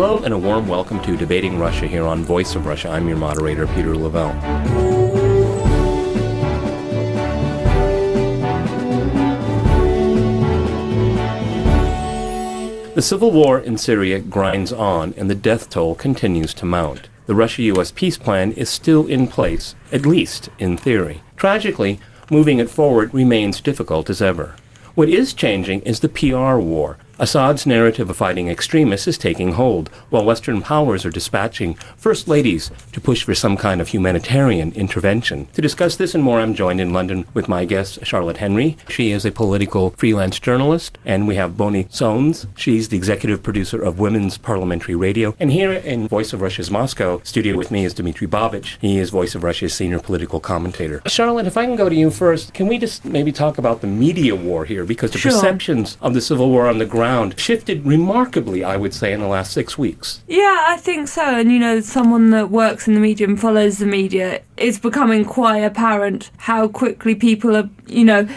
Hello and a warm welcome to Debating Russia here on Voice of Russia. I'm your moderator, Peter Lavelle. The civil war in Syria grinds on and the death toll continues to mount. The Russia-US peace plan is still in place, at least in theory. Tragically, moving it forward remains difficult as ever. What is changing is the PR war. Assad's narrative of fighting extremists is taking hold, while Western powers are dispatching first ladies to push for some kind of humanitarian intervention. To discuss this and more, I'm joined in London with my guest, Charlotte Henry. She is a political freelance journalist. And we have Boni Sones. She's the executive producer of Women's Parliamentary Radio. And here in Voice of Russia's Moscow studio with me is Dmitry Babich. He is Voice of Russia's senior political commentator. Charlotte, if I can go to you first, can we just maybe talk about the media war here? Because the perceptions of the civil war on the ground shifted remarkably, I would say, in the last 6 weeks. Yeah, I think so. And, someone that works in the media and follows the media, it's becoming quite apparent how quickly people are,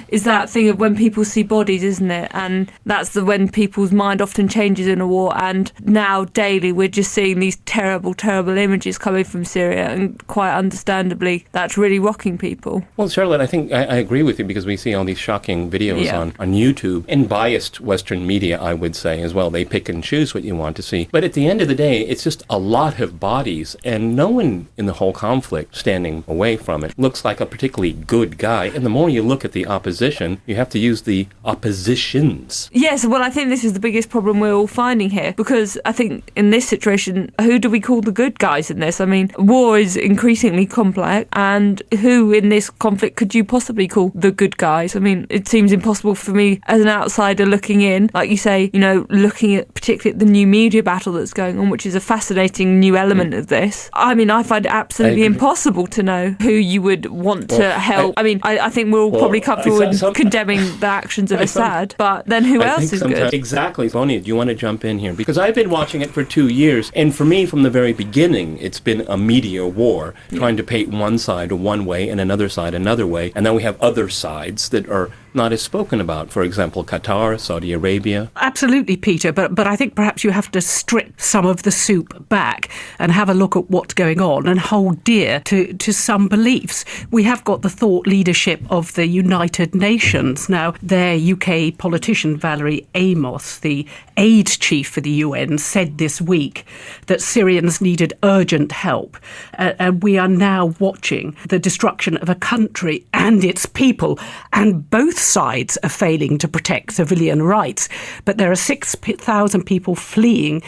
is that thing of when people see bodies, isn't it? And that's when people's mind often changes in a war. And now daily we're just seeing these terrible, terrible images coming from Syria. And quite understandably, that's really rocking people. Well, Charlotte, I think I agree with you because we see all these shocking videos on YouTube and biased Western media, I would say, as well. They pick and choose what you want to see. But at the end of the day, it's just a lot of bodies, and no one in the whole conflict standing away from it looks like a particularly good guy. And the more you look at the opposition, you have to use the oppositions. Yes, well, I think this is the biggest problem we're all finding here, because I think in this situation, who do we call the good guys in this? I mean, war is increasingly complex, and who in this conflict could you possibly call the good guys? I mean, it seems impossible for me as an outsider looking in, like you say, looking at particularly at the new media battle that's going on, which is a fascinating new element of this. I mean, I find it absolutely impossible to know who you would want to help. I think we're all probably comfortable in condemning the actions of Assad, but then who else is good? Exactly. Boni, do you want to jump in here? Because I've been watching it for 2 years, and for me, from the very beginning, it's been a media war, trying to paint one side one way and another side another way, and then we have other sides that are not as spoken about. For example, Qatar, Saudi Arabia. Absolutely, Peter, but I think perhaps you have to strip some of the soup back and have a look at what's going on and hold dear to some beliefs. We have got the thought leadership of the United Nations. Now, their UK politician, Valerie Amos, the AIDS chief for the UN, said this week that Syrians needed urgent help. And we are now watching the destruction of a country and its people, and both sides are failing to protect civilian rights. But there are 6,000 people fleeing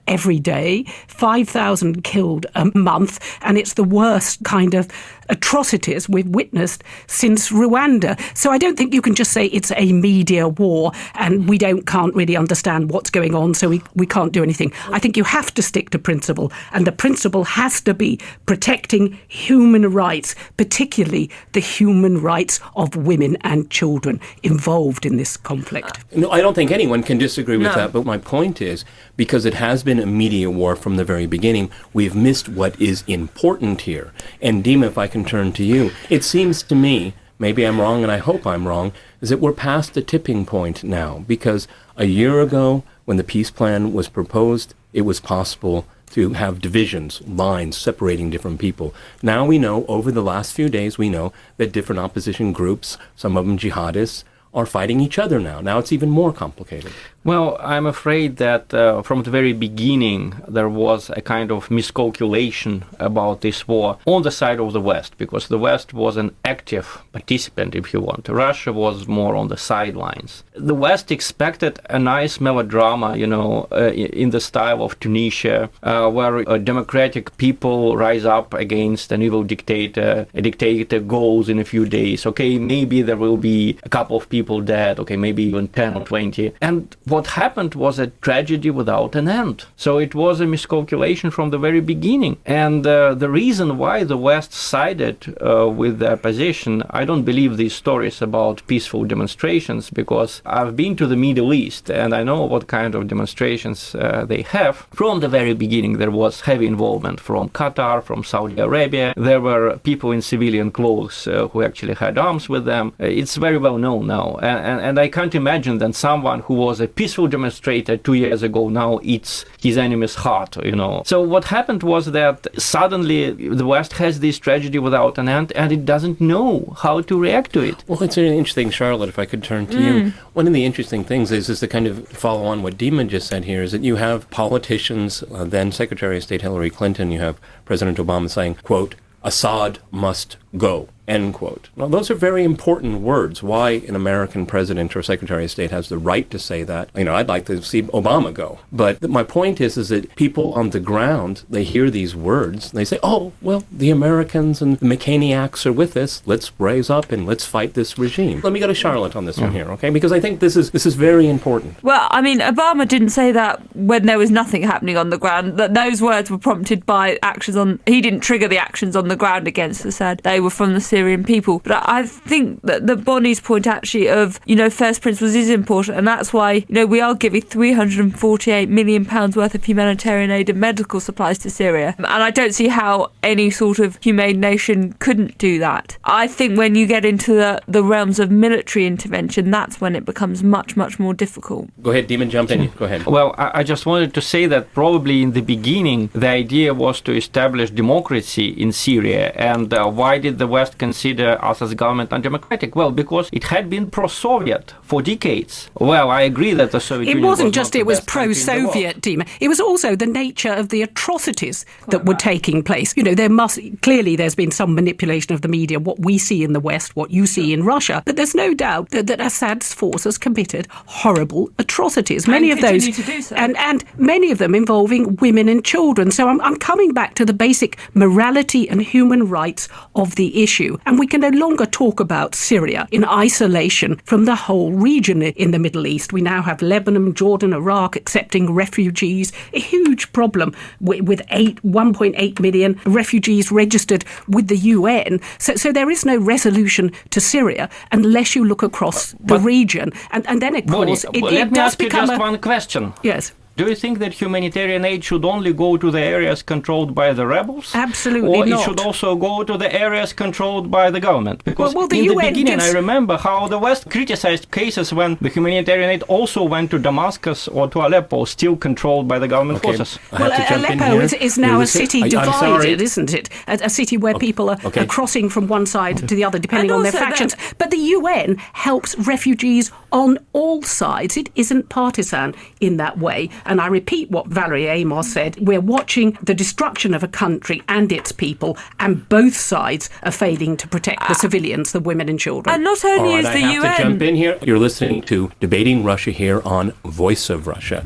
every day, 5,000 killed a month, and it's the worst kind of atrocities we've witnessed since Rwanda. So I don't think you can just say it's a media war and we can't really understand what's going on, so we can't do anything. I think you have to stick to principle, and the principle has to be protecting human rights, particularly the human rights of women and children involved in this conflict. No, I don't think anyone can disagree with that, but my point is, because it has been a media war from the very beginning, we've missed what is important here. And Dima, if I can turn to you, it seems to me, maybe I'm wrong and I hope I'm wrong, is that we're past the tipping point now, because a year ago when the peace plan was proposed, it was possible to have divisions, lines separating different people. Now we know, over the last few days, we know that different opposition groups, some of them jihadists, are fighting each other now. Now it's even more complicated. Well, I'm afraid that from the very beginning there was a kind of miscalculation about this war on the side of the West, because the West was an active participant, if you want. Russia was more on the sidelines. The West expected a nice melodrama, in the style of Tunisia, where democratic people rise up against an evil dictator. A dictator goes in a few days. Okay, maybe there will be a couple of people dead. Okay, maybe even 10 or 20. And what happened was a tragedy without an end. So it was a miscalculation from the very beginning. And the reason why the West sided with the opposition, I don't believe these stories about peaceful demonstrations, because I've been to the Middle East, and I know what kind of demonstrations they have. From the very beginning, there was heavy involvement from Qatar, from Saudi Arabia. There were people in civilian clothes who actually had arms with them. It's very well known now. And I can't imagine that someone who was a peaceful demonstrator 2 years ago now eats his enemy's heart, So what happened was that suddenly the West has this tragedy without an end, and it doesn't know how to react to it. Well, it's really interesting, Charlotte, if I could turn to you. One of the interesting things is to kind of follow on what Dima just said here, is that you have politicians, then Secretary of State Hillary Clinton, you have President Obama saying, quote, Assad must go, end quote. Now, those are very important words. Why an American president or Secretary of State has the right to say that. I'd like to see Obama go. But my point is that people on the ground, they hear these words, and they say, oh, well, the Americans and the McCainiacs are with us. Let's raise up and let's fight this regime. Let me go to Charlotte on this one here, okay? Because I think this is very important. Well, Obama didn't say that when there was nothing happening on the ground. That those words were prompted by actions he didn't trigger the actions on the ground against Assad. They were from the Syrian people. But I think that the Boni's point actually of, first principles is important, and that's why, we are giving £348 million worth of humanitarian aid and medical supplies to Syria. And I don't see how any sort of humane nation couldn't do that. I think when you get into the realms of military intervention, that's when it becomes much, much more difficult. Go ahead, Demon, jump in. Go ahead. Well, I just wanted to say that probably in the beginning, the idea was to establish democracy in Syria. And why did the West consider Assad's government undemocratic? Well, because it had been pro-Soviet for decades. Well, I agree that the Soviet Union wasn't was just not it the was best country in the world. pro-Soviet, Dima. It was also the nature of the atrocities that were taking place. There's been some manipulation of the media, what we see in the West, what you see in Russia. But there's no doubt that Assad's forces committed horrible atrocities. Many of those, to do so. and many of them involving women and children. So I'm coming back to the basic morality and human rights of the issue. And we can no longer talk about Syria in isolation from the whole region in the Middle East. We now have Lebanon, Jordan, Iraq accepting refugees, a huge problem with 1.8 million refugees registered with the UN. So there is no resolution to Syria unless you look across the region. And then, of course, let me ask you just one question. Yes. Do you think that humanitarian aid should only go to the areas controlled by the rebels? Absolutely or not. Or it should also go to the areas controlled by the government? Because the in UN the beginning, I remember how the West criticized cases when the humanitarian aid also went to Damascus or to Aleppo, still controlled by the government forces. Aleppo is now a city divided, isn't it? A city where people are crossing from one side to the other, depending on their factions. But the UN helps refugees on all sides. It isn't partisan in that way. And I repeat what Valerie Amos said. We're watching the destruction of a country and its people, and both sides are failing to protect the civilians, the women and children. And not only is the UN... I have to jump in here. You're listening to Debating Russia here on Voice of Russia.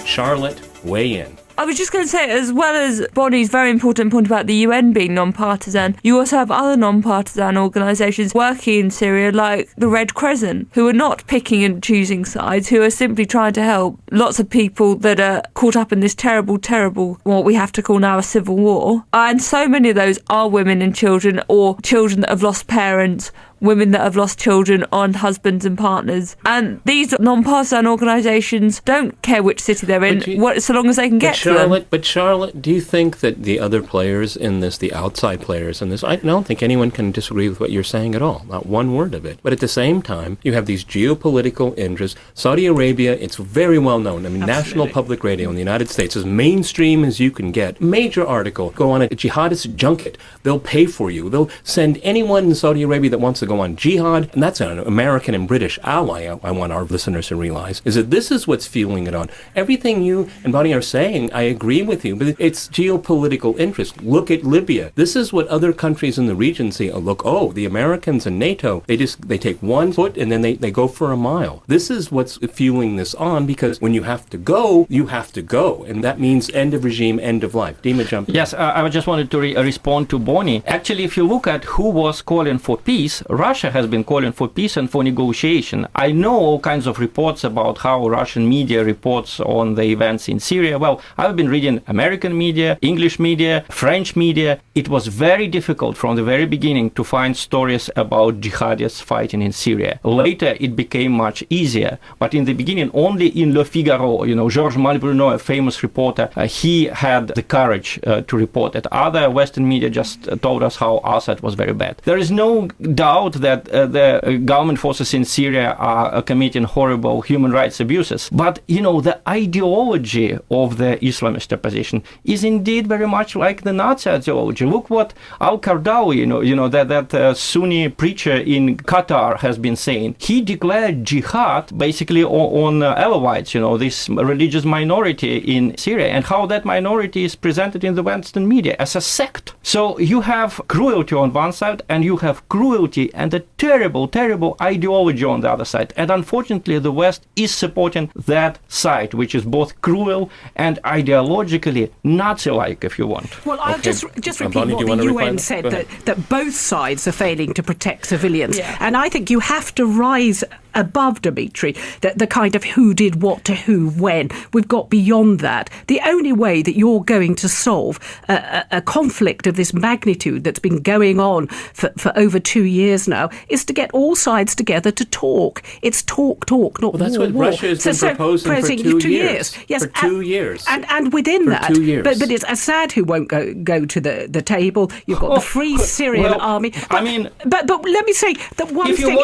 Charlotte, weigh in. I was just going to say, as well as Boni's very important point about the UN being non-partisan, you also have other non-partisan organisations working in Syria, like the Red Crescent, who are not picking and choosing sides, who are simply trying to help lots of people that are caught up in this terrible, what we have to call now a civil war. And so many of those are women and children, or children that have lost parents, women that have lost children on husbands and partners. And these non-partisan organisations don't care which city they're in, so long as they can get to them. But Charlotte, do you think that the other players in this, the outside players in this, I don't think anyone can disagree with what you're saying at all, not one word of it. But at the same time, you have these geopolitical interests. Saudi Arabia, it's very well known. National Public Radio in the United States, as mainstream as you can get. Major article, go on a jihadist junket. They'll pay for you. They'll send anyone in Saudi Arabia that wants to go on jihad, and that's an American and British ally, I want our listeners to realize, is that this is what's fueling it on. Everything you and Boni are saying, I agree with you, but it's geopolitical interest. Look at Libya. This is what other countries in the region see. The Americans and NATO, they take 1 foot and then they go for a mile. This is what's fueling this on, because when you have to go, and that means end of regime, end of life. Dima, jump in. Yes, I just wanted to respond to Boni. Actually, if you look at who was calling for peace, Russia has been calling for peace and for negotiation. I know all kinds of reports about how Russian media reports on the events in Syria. Well, I've been reading American media, English media, French media. It was very difficult from the very beginning to find stories about jihadists fighting in Syria. Later, it became much easier. But in the beginning, only in Le Figaro, Georges Malbrunot, a famous reporter, he had the courage to report it. Other Western media just told us how Assad was very bad. There is no doubt that the government forces in Syria are committing horrible human rights abuses. But, the ideology of the Islamist opposition is indeed very much like the Nazi ideology. Look what Al-Qaradawi, that Sunni preacher in Qatar has been saying. He declared jihad basically on Alawites, this religious minority in Syria, and how that minority is presented in the Western media as a sect. So you have cruelty on one side, and you have cruelty and a terrible, terrible ideology on the other side. And unfortunately, the West is supporting that side, which is both cruel and ideologically Nazi-like, if you want. Well, I'll just repeat Boni, what the UN said, that both sides are failing to protect civilians. Yeah. And I think you have to rise above, Dimitri, the kind of who did what to who when. We've got beyond that. The only way that you're going to solve a conflict of this magnitude that's been going on for over 2 years now is to get all sides together to talk. It's talk, not war. Well, that's what Russia has been proposing for 2 years. Yes, for 2 years. And within for that, 2 years. but it's Assad who won't go to the table. You've got the Free Syrian Army. But let me say that one thing.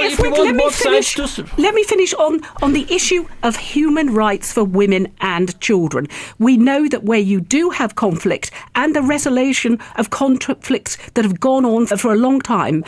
Let me finish on the issue of human rights for women and children. We know that where you do have conflict and the resolution of conflicts that have gone on for a long time,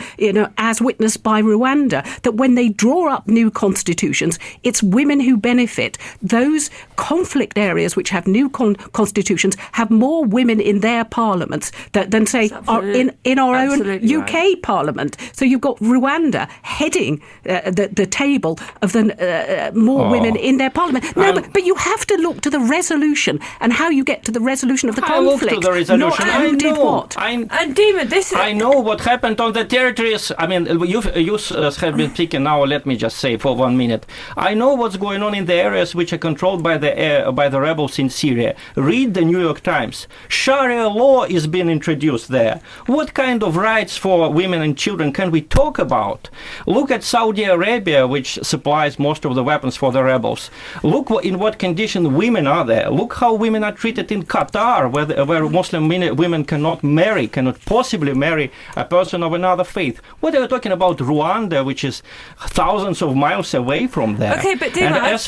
as witnessed by Rwanda, that when they draw up new constitutions, it's women who benefit. Those conflict areas which have new constitutions have more women in their parliaments than say, are in our own UK right. Parliament. So you've got Rwanda heading the table of the more women in their parliament. No, but you have to look to the resolution and how you get to the resolution of the conflict. I look to the resolution. Not who did what. And Dima, I know what happened on the territories. I mean, you have been speaking now. Let me just say for 1 minute. I know what's going on in the areas which are controlled by the rebels in Syria. Read the New York Times. Sharia law is being introduced there. What kind of rights for women and children can we talk about? Look at Saudi Arabia, which supplies most of the weapons for the rebels. Look in what condition women are there. Look how women are treated in Qatar, where Muslim women cannot possibly marry a person of another faith. What are you talking about Rwanda, which is thousands of miles away from there? Okay, but and as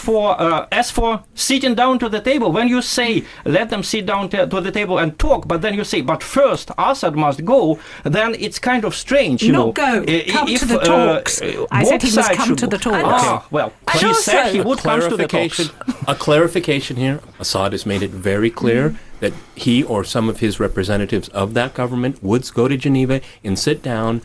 for sitting down to the table, when you say let them sit down to the table and talk, but then you say, but first Assad must go, then it's kind of strange, Not go. Come to the talks. I said he must come to the talks. Okay, well, he said he would come to the talks. A clarification here. Assad has made it very clear that he or some of his representatives of that government would go to Geneva and sit down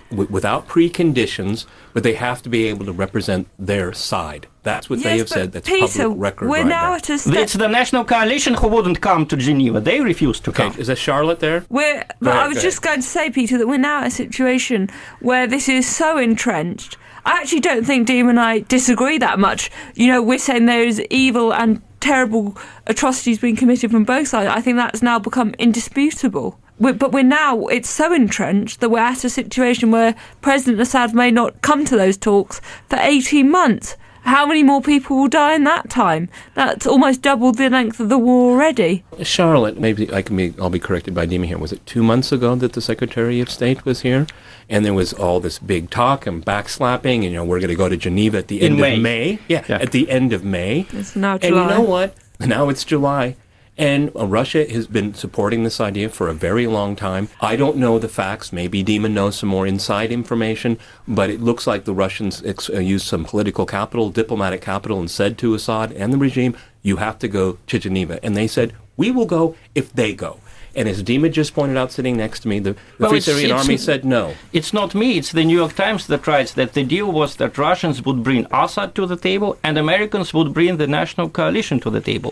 without preconditions, but they have to be able to represent their side. That's what they have said. That's Peter, public record we're right now now. at a step. It's the National Coalition who wouldn't come to Geneva. They refused to come. Is that Charlotte there? I was just going to say, Peter, that we're now at a situation where this is so entrenched. I actually don't think Dima and I disagree that much. We're saying there's evil and terrible atrocities being committed from both sides. I think that's now become indisputable. But it's so entrenched that we're at a situation where President Assad may not come to those talks for 18 months. How many more people will die in that time? That's almost double the length of the war already. Charlotte, maybe I'll be corrected by Dima here. Was it 2 months ago that the Secretary of State was here? And there was all this big talk and backslapping, and we're going to go to Geneva at the end of May. Yeah, at the end of May. It's now July. And you know what? Now it's July. And Russia has been supporting this idea for a very long time. I don't know the facts. Maybe Dima knows some more inside information, but it looks like the Russians used some political capital, diplomatic capital, and said to Assad and the regime, you have to go to Geneva. And they said, we will go if they go. And as Dima just pointed out sitting next to me, the Free Syrian Army said no. It's not me, it's the New York Times that writes that the deal was that Russians would bring Assad to the table and Americans would bring the National Coalition to the table.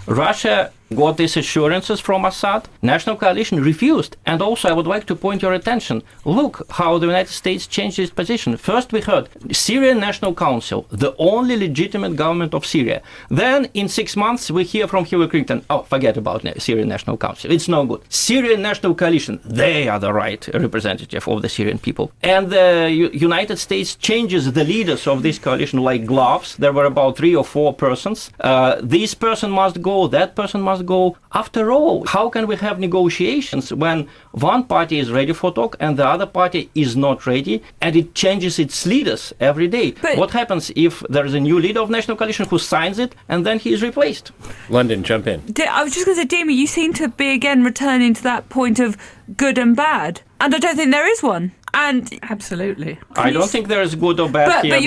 Russia got these assurances from Assad. National coalition refused. And also I would like to point your attention. Look how the United States changed its position. First we heard Syrian National Council, the only legitimate government of Syria. Then in 6 months we hear from Hillary Clinton, oh, forget about Syrian National Council. It's no good. Syrian National Coalition, they are the right representative of the Syrian people. And the United States changes the leaders of this coalition like gloves. There were about 3 or 4 persons. This person must go, that person must go. After all, how can we have negotiations when one party is ready for talk and the other party is not ready, and it changes its leaders every day? But what happens if there is a new leader of National Coalition who signs it and then he is replaced? London, jump in. I was just going to say, Dima, you seem to be again returning to that point of good and bad. And I don't think there is one. And absolutely, I don't think there is good or bad here. But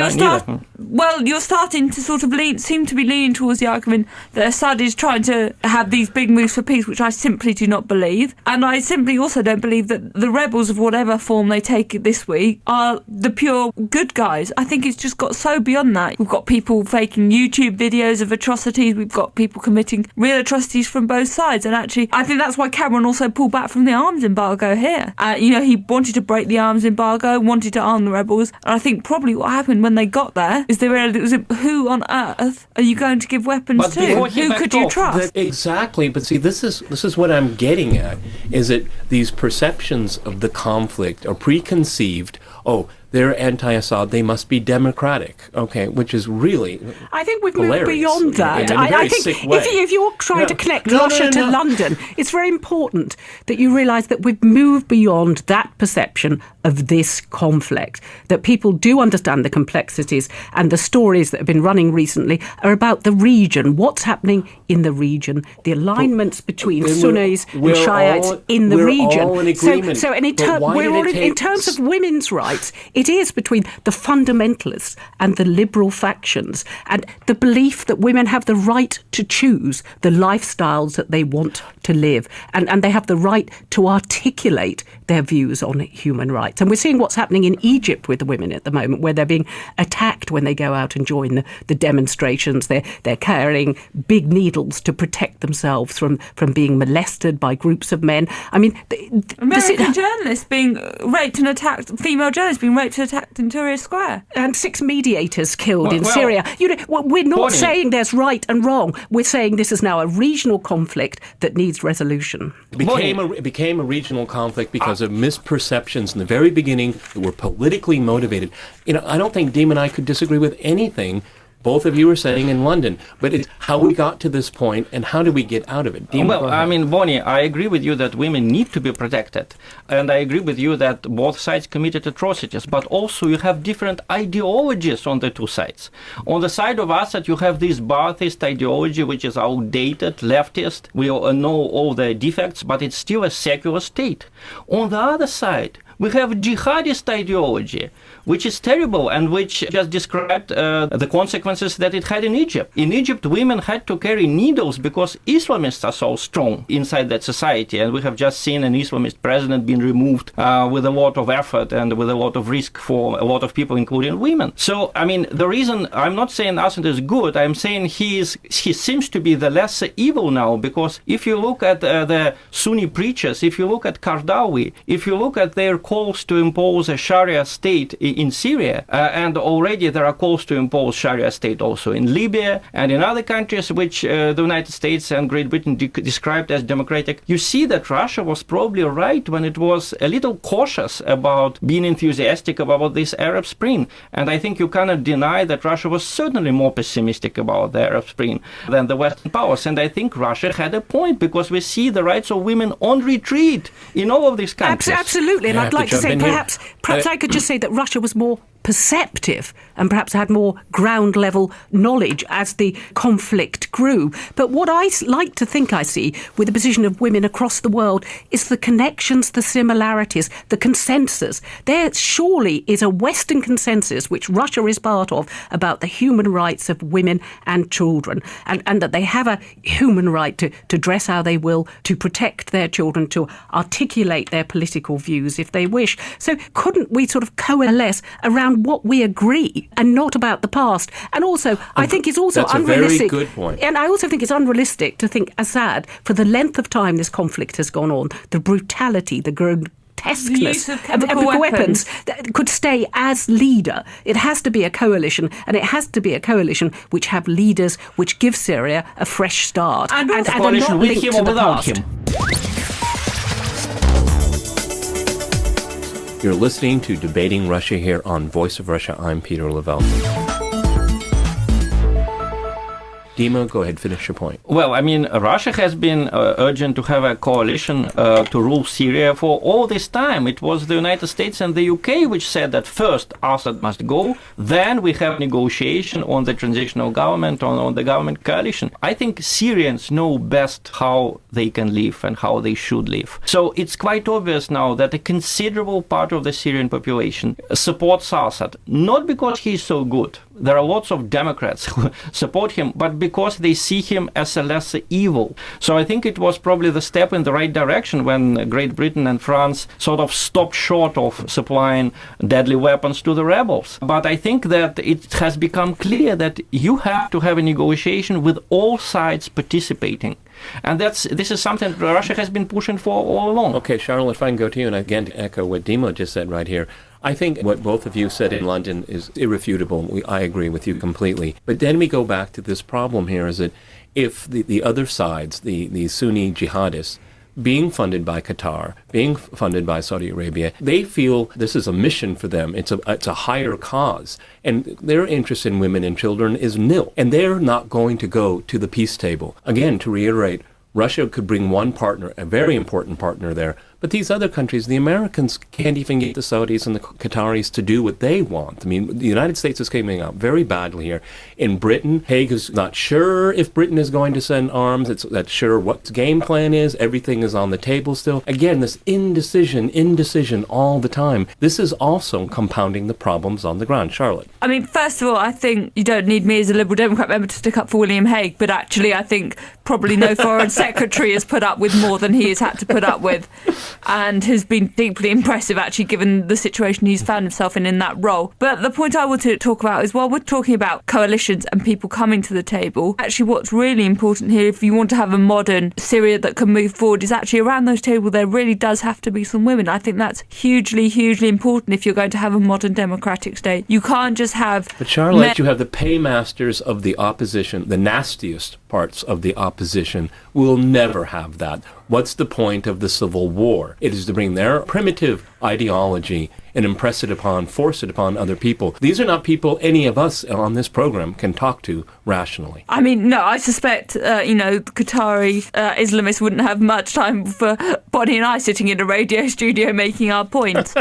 you're starting to sort of seem to be leaning towards the argument that Assad is trying to have these big moves for peace, which I simply do not believe. And I simply also don't believe that the rebels, of whatever form they take this week, are the pure good guys. I think it's just got so beyond that. We've got people faking YouTube videos of atrocities. We've got people committing real atrocities from both sides. And actually, I think that's why Cameron also pulled back from the arms embargo here. He wanted to break the arms embargo, wanted to arm the rebels, and I think probably what happened when they got there is they realised it was who on earth are you going to give weapons to? Who could you trust? Exactly, but see, this is what I'm getting at, is that these perceptions of the conflict are preconceived. Oh, they're anti-Assad, they must be democratic, okay, which is really I think we've hilarious. moved beyond that. I think if you're trying to connect Russia to London, it's very important that you realise that we've moved beyond that perception of this conflict, that people do understand the complexities, and the stories that have been running recently are about the region, what's happening in the region, the alignments between Sunnis and Shiites in the region. All in agreement. So in terms of women's rights, it is between the fundamentalists and the liberal factions, and the belief that women have the right to choose the lifestyles that they want to live, and they have the right to articulate their views on human rights. And we're seeing what's happening in Egypt with the women at the moment, where they're being attacked when they go out and join the demonstrations. They're carrying big needles to protect themselves from being molested by groups of men. I mean, American journalists being raped and attacked, female journalists being raped and attacked in Tahrir Square. And 6 mediators killed in Syria. We're not saying there's right and wrong. We're saying this is now a regional conflict that needs resolution. It became a regional conflict because of misperceptions in the very beginning that were politically motivated. I don't think Dean and I could disagree with anything both of you are saying in London, but it's how we got to this point and how do we get out of it? Dean, Boni, I agree with you that women need to be protected. And I agree with you that both sides committed atrocities, but also you have different ideologies on the two sides. On the side of Assad, you have this Ba'athist ideology, which is outdated, leftist. We all know all the defects, but it's still a secular state. On the other side, we have jihadist ideology, which is terrible and which just described the consequences that it had in Egypt. In Egypt, women had to carry needles because Islamists are so strong inside that society. And we have just seen an Islamist president being removed with a lot of effort and with a lot of risk for a lot of people, including women. So, the reason I'm not saying Assad is good, I'm saying he seems to be the lesser evil now, because if you look at the Sunni preachers, if you look at Qaradawi, if you look at their calls to impose a Sharia state in Syria, and already there are calls to impose Sharia state also in Libya and in other countries which the United States and Great Britain described as democratic, you see that Russia was probably right when it was a little cautious about being enthusiastic about this Arab Spring. And I think you cannot deny that Russia was certainly more pessimistic about the Arab Spring than the Western powers. And I think Russia had a point, because we see the rights of women on retreat in all of these countries. Absolutely. And I'd like to say perhaps I could just say that Russia was more perceptive and perhaps had more ground level knowledge as the conflict grew. But what I like to think I see with the position of women across the world is the connections, the similarities, the consensus. There surely is a Western consensus, which Russia is part of, about the human rights of women and children, and that they have a human right to dress how they will, to protect their children, to articulate their political views if they wish. So couldn't we sort of coalesce around around what we agree and not about the past. And also, I think it's also that's unrealistic. That's a very good point. And I also think it's unrealistic to think Assad, for the length of time this conflict has gone on, the brutality, the grotesqueness of chemical weapons that could stay as leader. It has to be a coalition, and it has to be a coalition which have leaders which give Syria a fresh start. And are coalition not with linked him to or the without past. him. You're listening to Debating Russia here on Voice of Russia. I'm Peter Lavelle. Dima, go ahead, finish your point. Well, I mean, Russia has been urgent to have a coalition to rule Syria for all this time. It was the United States and the UK which said that first Assad must go, then we have negotiation on the transitional government, on the government coalition. I think Syrians know best how they can live and how they should live. So it's quite obvious now that a considerable part of the Syrian population supports Assad, not because he's so good. There are lots of Democrats who support him, but because they see him as a lesser evil. So I think it was probably the step in the right direction when Great Britain and France sort of stopped short of supplying deadly weapons to the rebels. But I think that it has become clear that you have to have a negotiation with all sides participating. And this is something Russia has been pushing for all along. Okay, Charlotte, if I can go to you, and again to echo what Dima just said right here. I think what both of you said in London is irrefutable. I agree with you completely. But then we go back to this problem here is that if the other sides, the Sunni jihadists, being funded by Qatar, being funded by Saudi Arabia, they feel this is a mission for them. It's a higher cause. And their interest in women and children is nil. And they're not going to go to the peace table. Again, to reiterate, Russia could bring one partner, a very important partner there, but these other countries, the Americans can't even get the Saudis and the Qataris to do what they want. I mean, the United States is coming out very badly here. In Britain, Hague is not sure if Britain is going to send arms. It's not sure what the game plan is. Everything is on the table still. Again, this indecision all the time. This is also compounding the problems on the ground. Charlotte. I mean, first of all, I think you don't need me as a Liberal Democrat member to stick up for William Hague, but actually I think probably no foreign secretary has put up with more than he has had to put up with, and has been deeply impressive actually given the situation he's found himself in that role. But the point I want to talk about is while we're talking about coalitions and people coming to the table, actually what's really important here, if you want to have a modern Syria that can move forward, is actually around those tables there really does have to be some women. I think that's hugely, hugely important if you're going to have a modern democratic state. You can't just have... But Charlotte, you have the paymasters of the opposition, the nastiest parts of the opposition will never have that. What's the point of the Civil War? It is to bring their primitive ideology and impress it upon, force it upon other people. These are not people any of us on this program can talk to rationally. I mean, no, I suspect, Qatari Islamists wouldn't have much time for Boni and I sitting in a radio studio making our point.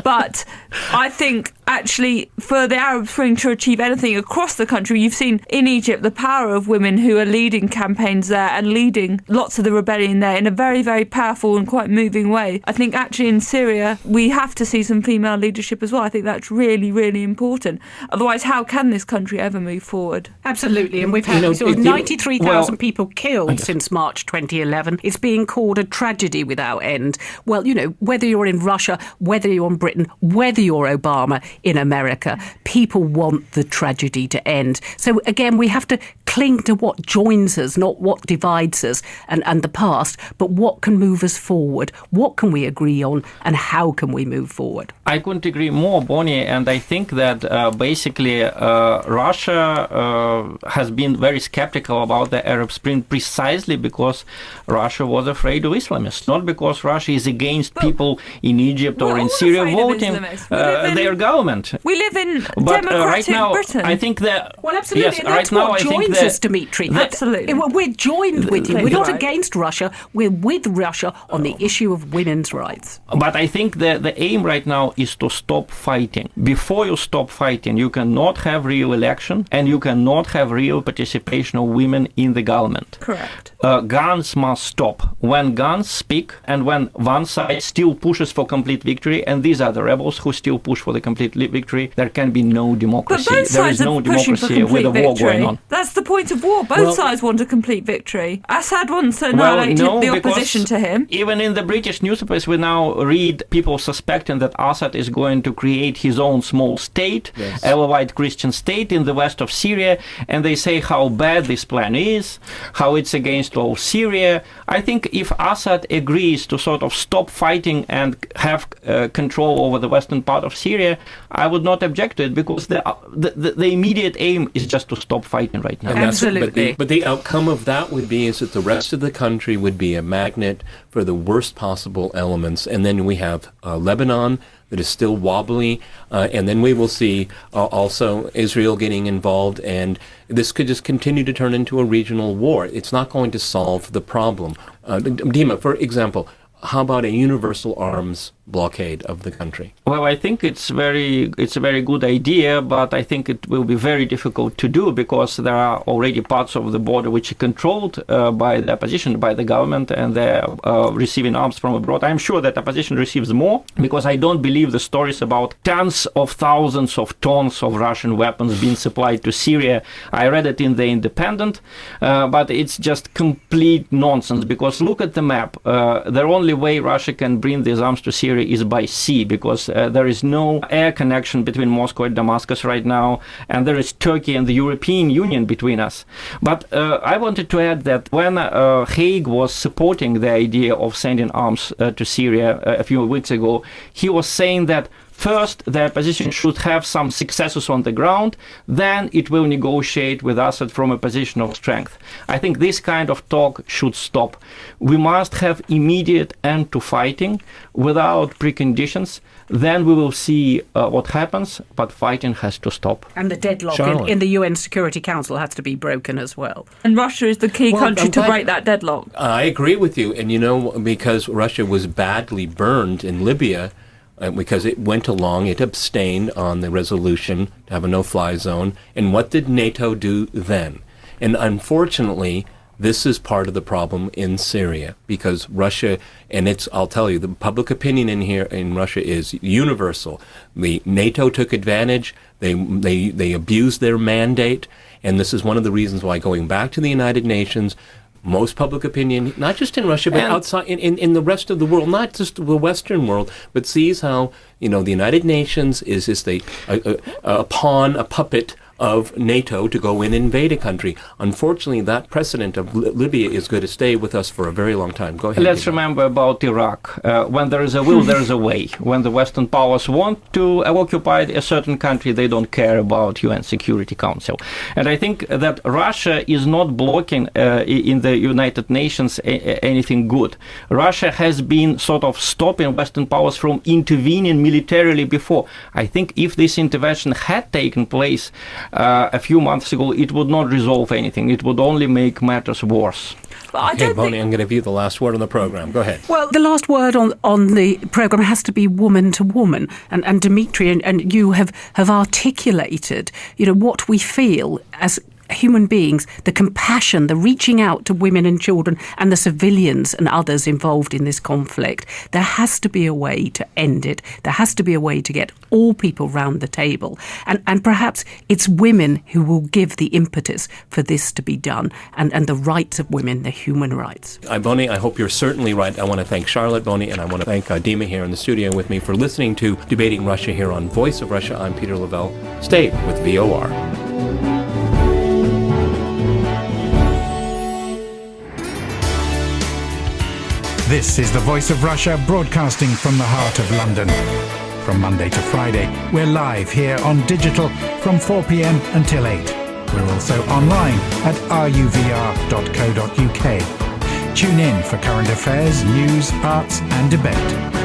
But I think actually for the Arab Spring to achieve anything across the country, you've seen in Egypt the power of women who are leading campaigns there and leading lots of the rebellion there in a very, very powerful and quite moving way. I think actually in Syria we have to see some female leadership as well. I think that's really, really important. Otherwise, how can this country ever move forward? Absolutely, and we've had 93,000 people killed since March 2011. It's being called a tragedy without end. Well, whether you're in Russia, whether you're in Britain, whether you're Obama in America, people want the tragedy to end. So again, we have to cling to what joins us, not what divides us and the past, but what can move us forward. What can we agree on and how can we move forward? I couldn't agree more, Boni, and I think that basically Russia has been very skeptical about the Arab Spring precisely because Russia was afraid of Islamists, not because Russia is against people in Egypt or in Syria voting their government. We live in but, democratic right now, Britain. I think that... Well, absolutely, yes, and that's right now, what joins us, Dimitri. Absolutely. We're joined with him. We're not Right. against Russia. We're with Russia on the issue of women's rights. But I think that the aim right now is to stop fighting. Before you stop fighting, you cannot have real election and you cannot have real participation of women in the government. Correct. Guns must stop. When guns speak and when one side still pushes for complete victory, and these are the rebels who still push for the complete victory, there can be no democracy. But both There is sides no are pushing for democracy with complete a war victory. going on. That's the point of war. Both sides want a complete victory. Assad wants to Well, annihilate no, the because opposition to him. Even in the British newspapers, we now read people suspecting that Assad is going to create his own small state, a Alawite Christian state in the west of Syria, and they say how bad this plan is, how it's against all Syria. I think if Assad agrees to sort of stop fighting and have control over the western part of Syria, I would not object to it, because the immediate aim is just to stop fighting right now. Absolutely. But the outcome of that would be is that the rest of the country would be a magnet for the worst possible elements. And then we have Lebanon that is still wobbly. And then we will see also Israel getting involved. And this could just continue to turn into a regional war. It's not going to solve the problem. Dima, for example, how about a universal arms blockade of the country? Well, I think it's a very good idea, but I think it will be very difficult to do, because there are already parts of the border which are controlled by the opposition, by the government, and they're receiving arms from abroad. I'm sure that opposition receives more, because I don't believe the stories about tens of thousands of tons of Russian weapons being supplied to Syria. I read it in The Independent, but it's just complete nonsense, because look at the map. The only way Russia can bring these arms to Syria is by sea, because there is no air connection between Moscow and Damascus right now, and there is Turkey and the European Union between us. But I wanted to add that when Haig was supporting the idea of sending arms to Syria a few weeks ago, he was saying that first, the opposition should have some successes on the ground, then it will negotiate with Assad from a position of strength. I think this kind of talk should stop. We must have immediate end to fighting without preconditions. Then we will see what happens, but fighting has to stop. And the deadlock in the UN Security Council has to be broken as well. And Russia is the key country to break that deadlock. I agree with you. And, because Russia was badly burned in Libya, because it went along, it abstained on the resolution to have a no-fly zone. And what did NATO do then? And unfortunately, this is part of the problem in Syria, because Russia, and I'll tell you, the public opinion in Russia is universal. The NATO took advantage, they abused their mandate, and this is one of the reasons why, going back to the United Nations, most public opinion, not just in Russia, but outside in the rest of the world, not just the Western world, but sees how the United Nations is just a pawn, a puppet of NATO to go in and invade a country. Unfortunately, that precedent of Libya is going to stay with us for a very long time. Go ahead. Let's remember about Iraq. When there is a will, there is a way. When the Western powers want to occupy a certain country, they don't care about UN Security Council. And I think that Russia is not blocking in the United Nations anything good. Russia has been sort of stopping Western powers from intervening militarily before. I think if this intervention had taken place a few months ago, it would not resolve anything. It would only make matters worse. Okay, Boni, I'm going to give you the last word on the program. Go ahead. Well, the last word on the program has to be woman to woman. And Dimitri and you have articulated, what we feel as human beings, the compassion, the reaching out to women and children and the civilians and others involved in this conflict. There has to be a way to end it. There has to be a way to get all people round the table. And perhaps it's women who will give the impetus for this to be done, and the rights of women, the human rights. Boni, I hope you're certainly right. I want to thank Charlotte, Boni, and I want to thank Dima here in the studio with me for listening to Debating Russia here on Voice of Russia. I'm Peter Lavelle. Stay with VOR. This is the Voice of Russia, broadcasting from the heart of London. From Monday to Friday, we're live here on digital from 4 p.m. until 8. We're also online at ruvr.co.uk. Tune in for current affairs, news, arts and debate.